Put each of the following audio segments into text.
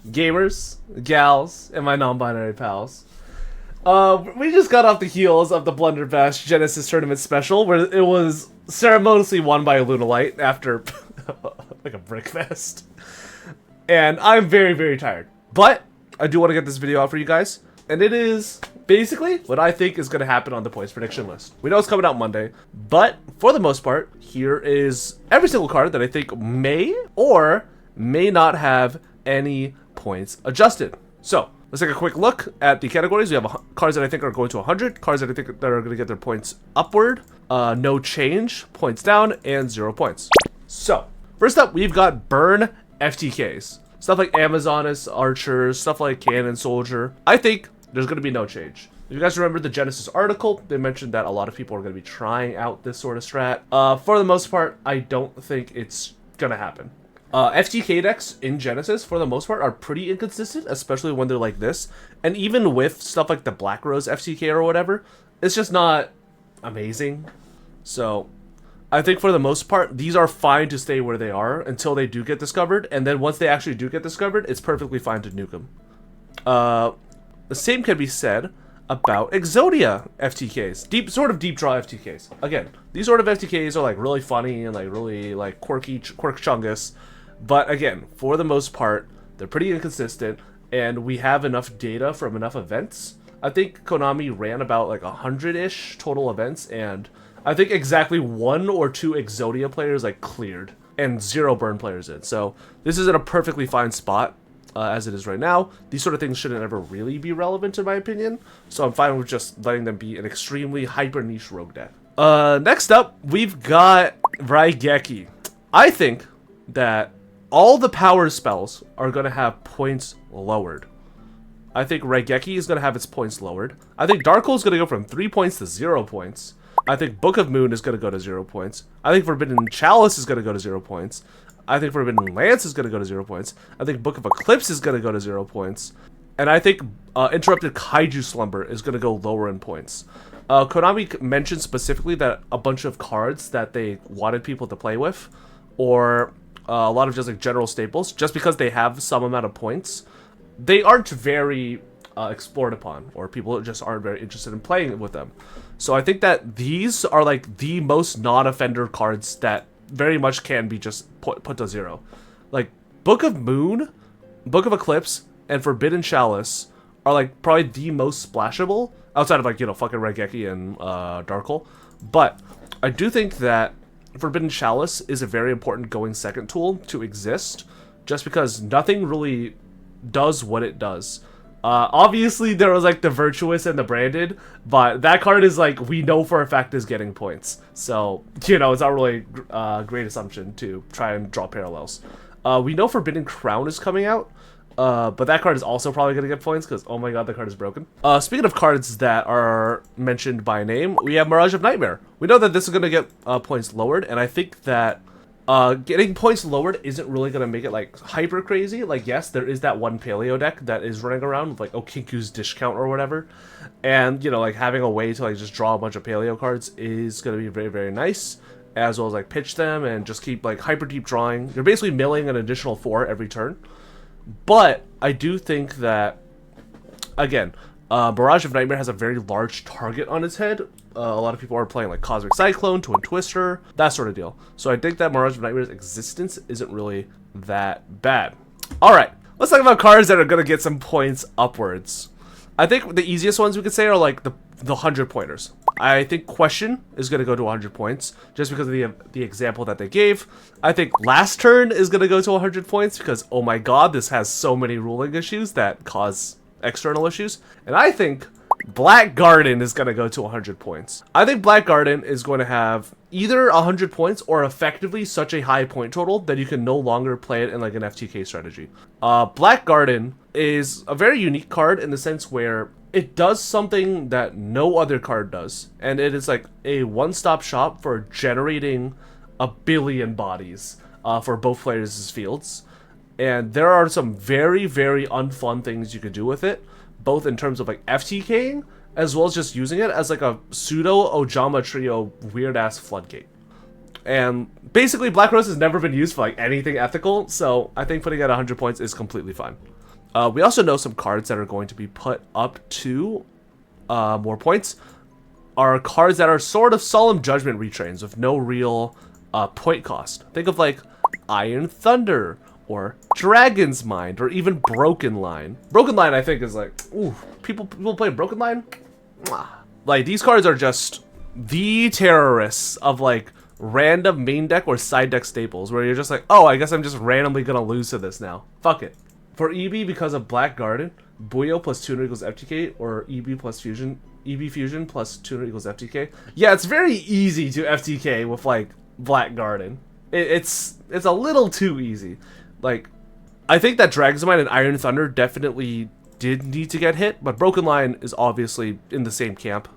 gamers, gals, and my non-binary pals. We just got off the heels of the Blunder Bash Genesys tournament special, where it was ceremoniously won by a Lunalite after like a brick fest. And I'm very, very tired. But I do want to get this video out for you guys. And it is basically what I think is going to happen on the points prediction list. We know it's coming out Monday, but for the most part, here is every single card that I think may or may not have any points adjusted. So let's take a quick look at the categories. We have cards that I think are going to 100, cards that I think that are going to get their points upward, no change, points down, and 0 points. So first up, we've got burn FTKs. Stuff like Amazoness, Archers, stuff like Cannon Soldier. I think there's going to be no change. If you guys remember the Genesys article, they mentioned that a lot of people are going to be trying out this sort of strat. For the most part, I don't think it's going to happen. FTK decks in Genesys, for the most part, are pretty inconsistent, especially when they're like this. And even with stuff like the Black Rose FTK or whatever, it's just not amazing. So I think for the most part, these are fine to stay where they are until they do get discovered. And then once they actually do get discovered, it's perfectly fine to nuke them. The same can be said about Exodia FTKs. Sort of deep draw FTKs. Again, these sort of FTKs are like really funny and like really like quirk chungus. But again, for the most part, they're pretty inconsistent. And we have enough data from enough events. I think Konami ran about like 100-ish total events, and I think exactly 1 or 2 Exodia players like cleared and 0 burn players in. So this is in a perfectly fine spot as it is right now. These sort of things shouldn't ever really be relevant in my opinion. So I'm fine with just letting them be an extremely hyper niche rogue deck. Next up, we've got Raigeki. I think that all the power spells are going to have points lowered. I think Raigeki is going to have its points lowered. I think Dark Hole is going to go from 3 points to 0 points. I think Book of Moon is going to go to 0 points. I think Forbidden Chalice is going to go to 0 points. I think Forbidden Lance is going to go to 0 points. I think Book of Eclipse is going to go to 0 points. And I think Interrupted Kaiju Slumber is going to go lower in points. Konami mentioned specifically that a bunch of cards that they wanted people to play with, or a lot of just like general staples, just because they have some amount of points, they aren't very explored upon, or people just aren't very interested in playing with them. So I think that these are like the most non-offender cards that very much can be just put to 0. Like Book of Moon, Book of Eclipse, and Forbidden Chalice are like probably the most splashable outside of like, you know, fucking Raigeki and Dark Hole. But I do think that Forbidden Chalice is a very important going second tool to exist, just because nothing really does what it does. Obviously there was like the Virtuous and the Branded, but that card is like, we know for a fact is getting points. So, you know, it's not really a great assumption to try and draw parallels. We know Forbidden Crown is coming out, but that card is also probably going to get points because, oh my god, the card is broken. Speaking of cards that are mentioned by name, we have Mirage of Nightmare. We know that this is going to get points lowered, and I think that getting points lowered isn't really going to make it like hyper crazy. Like, yes, there is that one paleo deck that is running around with like Okinku's Discount or whatever, and you know, like having a way to like just draw a bunch of paleo cards is going to be very, very nice, as well as like pitch them and just keep like hyper deep drawing. You're basically milling an additional 4 every turn. But I do think that, again, Mirage of Nightmare has a very large target on its head. A lot of people are playing like Cosmic Cyclone, Twin Twister, that sort of deal. So I think that Mirage of Nightmare's existence isn't really that bad. Alright, let's talk about cards that are going to get some points upwards. I think the easiest ones we could say are like the 100 pointers. I think Question is going to go to 100 points just because of the example that they gave. I think Last Turn is going to go to 100 points because, oh my god, this has so many ruling issues that cause external issues. And I think Black Garden is going to go to 100 points. I think Black Garden is going to have either 100 points or effectively such a high point total that you can no longer play it in like an FTK strategy. Black Garden is a very unique card in the sense where it does something that no other card does, and it is like a one-stop shop for generating a billion bodies for both players' fields. And there are some very, very unfun things you could do with it, both in terms of like FTKing, as well as just using it as like a pseudo Ojama Trio weird-ass floodgate. And basically, Black Rose has never been used for like anything ethical, so I think putting it at 100 points is completely fine. We also know some cards that are going to be put up to more points are cards that are sort of Solemn Judgment retrains with no real point cost. Think of like Iron Thunder or Dragon's Mind or even Broken Line. Broken Line, I think, is like, ooh, people play Broken Line? Mwah. Like, these cards are just the terrorists of like random main deck or side deck staples where you're just like, oh, I guess I'm just randomly gonna lose to this now. Fuck it. For EB, because of Black Garden, yugioh plus tuner equals FTK, or EB plus Fusion, EB Fusion plus tuner equals FTK. Yeah, it's very easy to FTK with like Black Garden. It's a little too easy. Like, I think that Dragon's Mind and Iron Thunder definitely did need to get hit, but Broken Line is obviously in the same camp.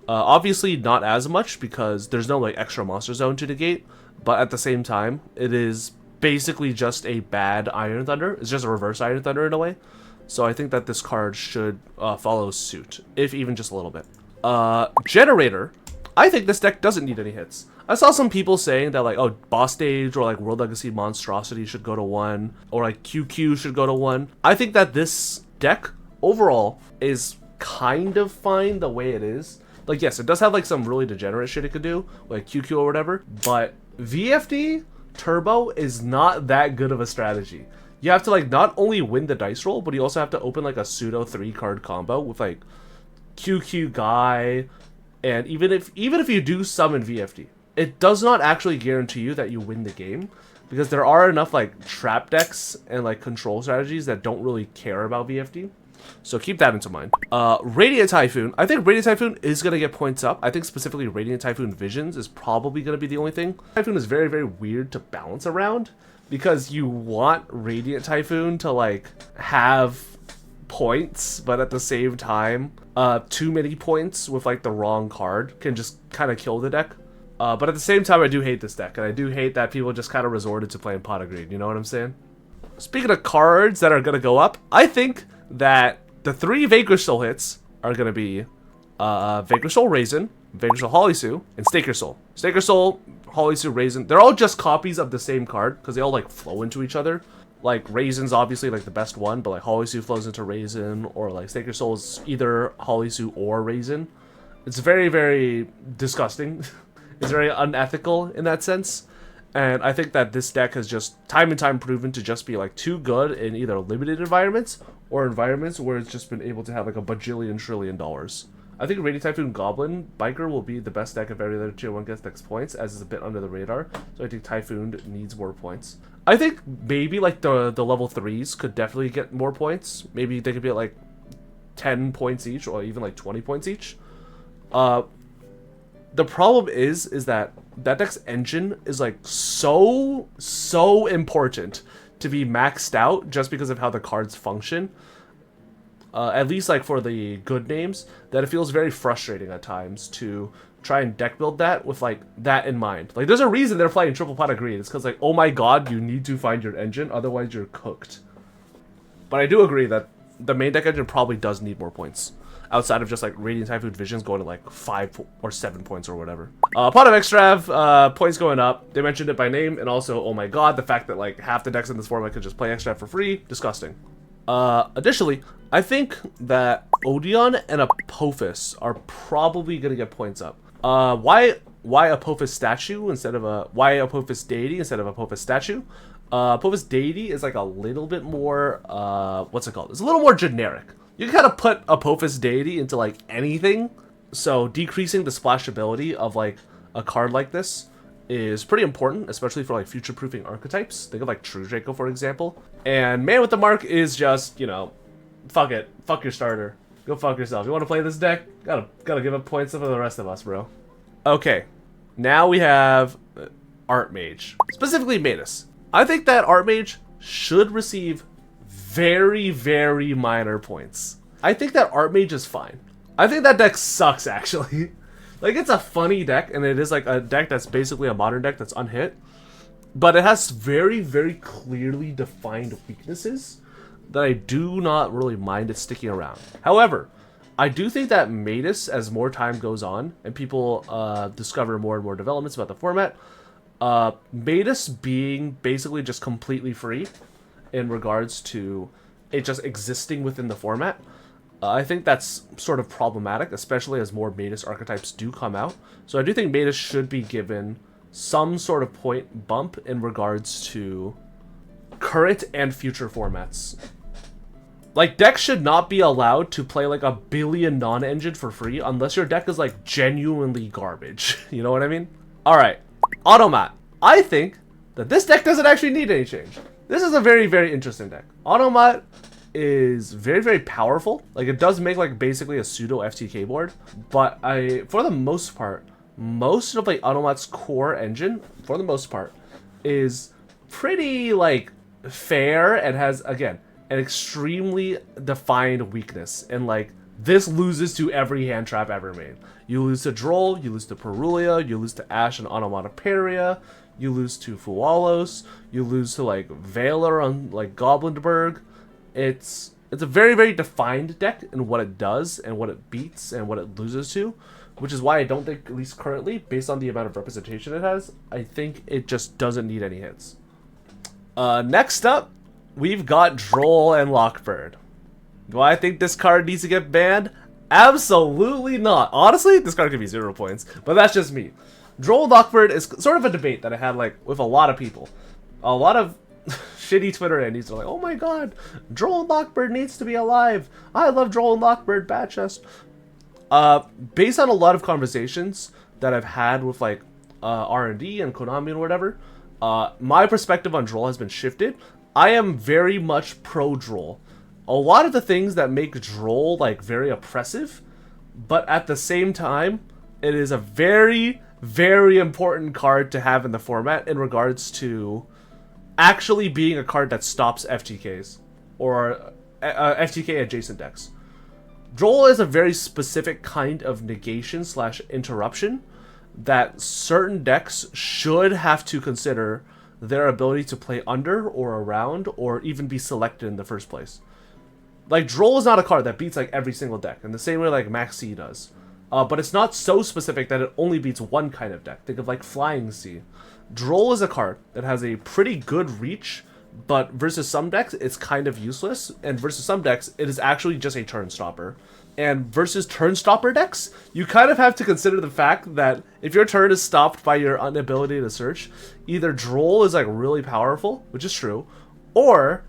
Obviously not as much because there's no like extra monster zone to negate, but at the same time, it is basically just a bad Iron Thunder. It's just a reverse Iron Thunder in a way. So I think that this card should follow suit, if even just a little bit. Generator, I think this deck doesn't need any hits. I saw some people saying that like, oh, Boss Stage or like World Legacy Monstrosity should go to 1, or like QQ should go to 1. I think that this deck overall is kind of fine the way it is. Like, yes, it does have like some really degenerate shit it could do, like QQ or whatever, but VFD Turbo is not that good of a strategy. You have to like not only win the dice roll, but you also have to open like a pseudo 3-card combo with like QQ Guy, and even if you do summon VFD, it does not actually guarantee you that you win the game, because there are enough like trap decks and like control strategies that don't really care about VFD. So keep that into mind. Radiant Typhoon. I think Radiant Typhoon is going to get points up. I think specifically Radiant Typhoon Visions is probably going to be the only thing. Typhoon is very, very weird to balance around because you want Radiant Typhoon to like have points, but at the same time, too many points with like the wrong card can just kind of kill the deck. But at the same time, I do hate this deck, and I do hate that people just kind of resorted to playing Pot of Greed. You know what I'm saying? Speaking of cards that are going to go up, I think that the 3 Vanquish Soul hits are going to be Vanquish Soul Raisin, Vanquish Soul Holisu, and Staker Soul. Staker Soul, Holisu, Raisin, they're all just copies of the same card because they all like flow into each other. Like Raisin's obviously like the best one, but like Holisu flows into Raisin, or like Staker Soul is either Holisu or Raisin. It's very, very disgusting. It's very unethical in that sense. And I think that this deck has just time and time proven to just be like too good in either limited environments or environments where it's just been able to have like a bajillion trillion dollars. I think Radiant Typhoon Goblin Biker will be the best deck if every other tier 1 gets next points, as is a bit under the radar. So I think Typhoon needs more points. I think maybe like the level 3s could definitely get more points. Maybe they could be at like 10 points each, or even like 20 points each. The problem is that deck's engine is like so important to be maxed out just because of how the cards function. At least like for the good names, that it feels very frustrating at times to try and deck build that with like that in mind. Like there's a reason they're playing Triple Pot of Greed. It's because like, oh my god, you need to find your engine, otherwise you're cooked. But I do agree that the main deck engine probably does need more points, outside of just like Radiant Typhoon Visions going to like 5 or 7 points or whatever. Pot of Extrav, points going up. They mentioned it by name, and also, oh my god, the fact that like half the decks in this format could just play Extrav for free, disgusting. Additionally, I think that Odeon and Apophis are probably gonna get points up. Why Apophis statue instead of why Apophis deity instead of Apophis statue? Apophis deity is like a little bit more, what's it called? It's a little more generic. You can kind of put Apophis deity into like anything, so decreasing the splashability of like a card like this is pretty important, especially for like future-proofing archetypes. Think of like True Draco, for example. And Man with the Mark is just, you know, fuck it. Fuck your starter. Go fuck yourself. You want to play this deck? Gotta give up points for the rest of us, bro. Okay, now we have Archmage, specifically Manus. I think that Archmage should receive very, very minor points. I think that Archmage is fine. I think that deck sucks, actually. Like, it's a funny deck, and it is like a deck that's basically a modern deck that's unhit. But it has very, very clearly defined weaknesses that I do not really mind it sticking around. However, I do think that Manus, as more time goes on, and people discover more and more developments about the format, Matus being basically just completely free in regards to it just existing within the format. I think that's sort of problematic, especially as more Matus archetypes do come out. So I do think Matus should be given some sort of point bump in regards to current and future formats. Like, decks should not be allowed to play like a billion non-engine for free unless your deck is like genuinely garbage. You know what I mean? Alright, Automat. I think that this deck doesn't actually need any change. This is a very, very interesting deck. Automat is very, very powerful. Like, it does make like basically a pseudo FTK board, but for the most part, most of like Automat's core engine, for the most part, is pretty like fair and has, again, an extremely defined weakness. And like, this loses to every hand trap ever made. You lose to Droll, you lose to Perulia, you lose to Ash and Onomatoperia, you lose to Fualos, you lose to like Valor on like Goblinberg. It's a very, very defined deck in what it does and what it beats and what it loses to, which is why I don't think, at least currently, based on the amount of representation it has, I think it just doesn't need any hits. Next up, we've got Droll and Lockbird. Do I think this card needs to get banned? Absolutely not. Honestly, this card could be 0 points, but that's just me. Droll and Lockbird is sort of a debate that I had like with a lot of people. A lot of shitty Twitter endies are like, oh my god, Droll and Lockbird needs to be alive. I love Droll and Lockbird, bad chest. Based on a lot of conversations that I've had with like R&D and Konami and whatever, my perspective on Droll has been shifted. I am very much pro Droll. A lot of the things that make Droll like very oppressive, but at the same time, it is a very, very important card to have in the format in regards to actually being a card that stops FTKs or FTK adjacent decks. Droll is a very specific kind of negation / interruption that certain decks should have to consider their ability to play under or around or even be selected in the first place. Like, Droll is not a card that beats like every single deck in the same way like Max C does. But it's not so specific that it only beats one kind of deck. Think of like Flying C. Droll is a card that has a pretty good reach, but versus some decks, it's kind of useless. And versus some decks, it is actually just a turn stopper. And versus turn stopper decks, you kind of have to consider the fact that if your turn is stopped by your inability to search, either Droll is like really powerful, which is true, or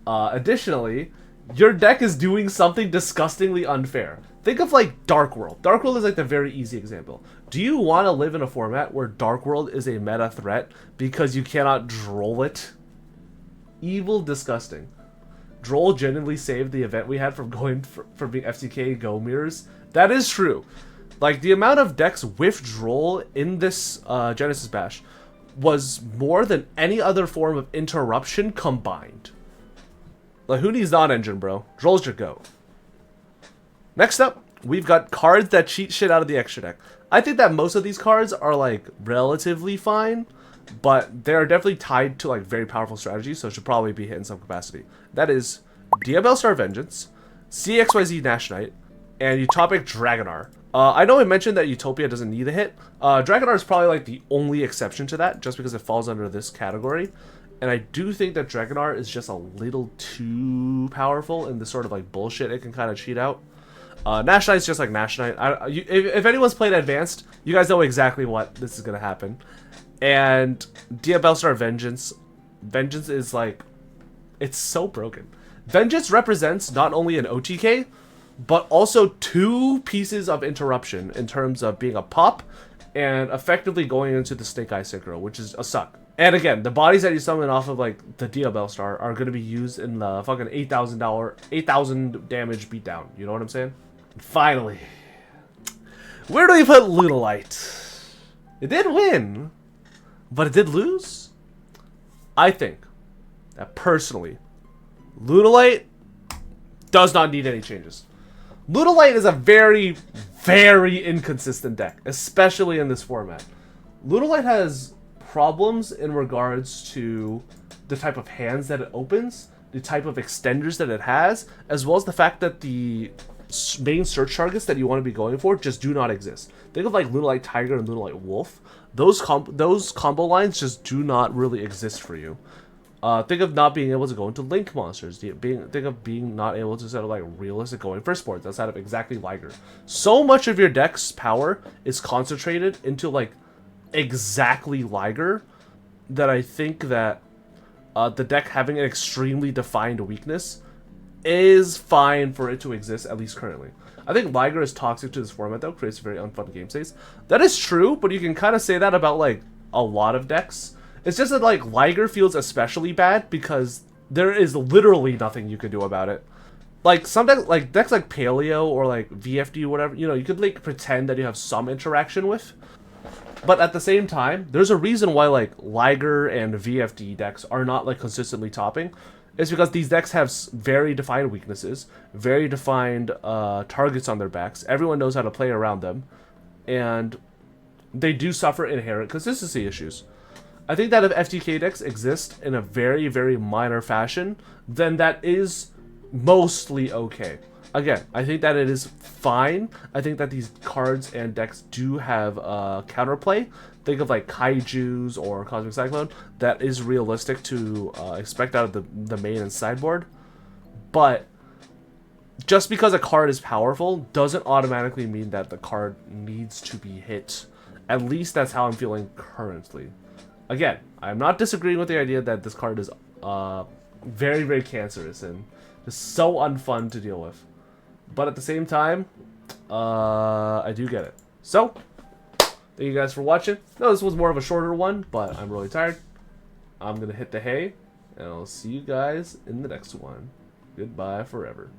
additionally, your deck is doing something disgustingly unfair. Think of like Dark World. Dark World is like the very easy example. Do you want to live in a format where Dark World is a meta threat because you cannot Droll it? Evil, disgusting. Droll genuinely saved the event we had from going from being FTK Go mirrors. That is true. Like, the amount of decks with Droll in this Genesys Bash was more than any other form of interruption combined. Like, who needs non-engine, bro? Droll's your go. Next up, we've got cards that cheat shit out of the extra deck. I think that most of these cards are like relatively fine, but they are definitely tied to like very powerful strategies, so it should probably be hit in some capacity. That is Diabell Star Vengeance, CXYZ Nash Knight, and Utopic Dragonar. I know I mentioned that Utopia doesn't need a hit. Dragonar is probably like the only exception to that, just because it falls under this category. And I do think that Dragonar is just a little too powerful in the sort of like bullshit it can kind of cheat out. Nash Knight's just like Nash Knight. If anyone's played Advanced, you guys know exactly what this is going to happen. And Diabell Star Vengeance. Vengeance is like, it's so broken. Vengeance represents not only an OTK, but also 2 pieces of interruption in terms of being a pop and effectively going into the Snake Eye Synchro, which is a suck. And again, the bodies that you summon off of like the Diabell Star are going to be used in the fucking $8,000 damage beatdown. You know what I'm saying? And finally, where do we put Lunalight? It did win, but it did lose. I think that personally, Lunalight does not need any changes. Lunalight is a very, very inconsistent deck, especially in this format. Lunalight has problems in regards to the type of hands that it opens, the type of extenders that it has, as well as the fact that the main search targets that you want to be going for just do not exist. Think of like Lunalight Tiger and Lunalight Wolf. those combo lines just do not really exist for you. Think of not being able to go into link monsters. Think of being not able to set up like realistic going for sports outside of exactly Liger. So much of your deck's power is concentrated into like exactly Liger that I think that the deck having an extremely defined weakness is fine for it to exist, at least currently. I think Liger is toxic to this format though, creates very unfun game states. That is true, but you can kind of say that about like a lot of decks. It's just that like Liger feels especially bad because there is literally nothing you can do about it. Like some decks like Paleo or like VFD or whatever, you know, you could like pretend that you have some interaction with. But at the same time, there's a reason why like Liger and VFD decks are not like consistently topping. It's because these decks have very defined weaknesses, very defined targets on their backs. Everyone knows how to play around them, and they do suffer inherent consistency issues. I think that if FTK decks exist in a very, very minor fashion, then that is mostly okay. Again, I think that it is fine. I think that these cards and decks do have counterplay. Think of like Kaijus or Cosmic Cyclone. That is realistic to expect out of the main and sideboard. But just because a card is powerful doesn't automatically mean that the card needs to be hit. At least that's how I'm feeling currently. Again, I'm not disagreeing with the idea that this card is very, very cancerous and just so unfun to deal with. But at the same time, I do get it. So, thank you guys for watching. No, this was more of a shorter one, but I'm really tired. I'm going to hit the hay, and I'll see you guys in the next one. Goodbye forever.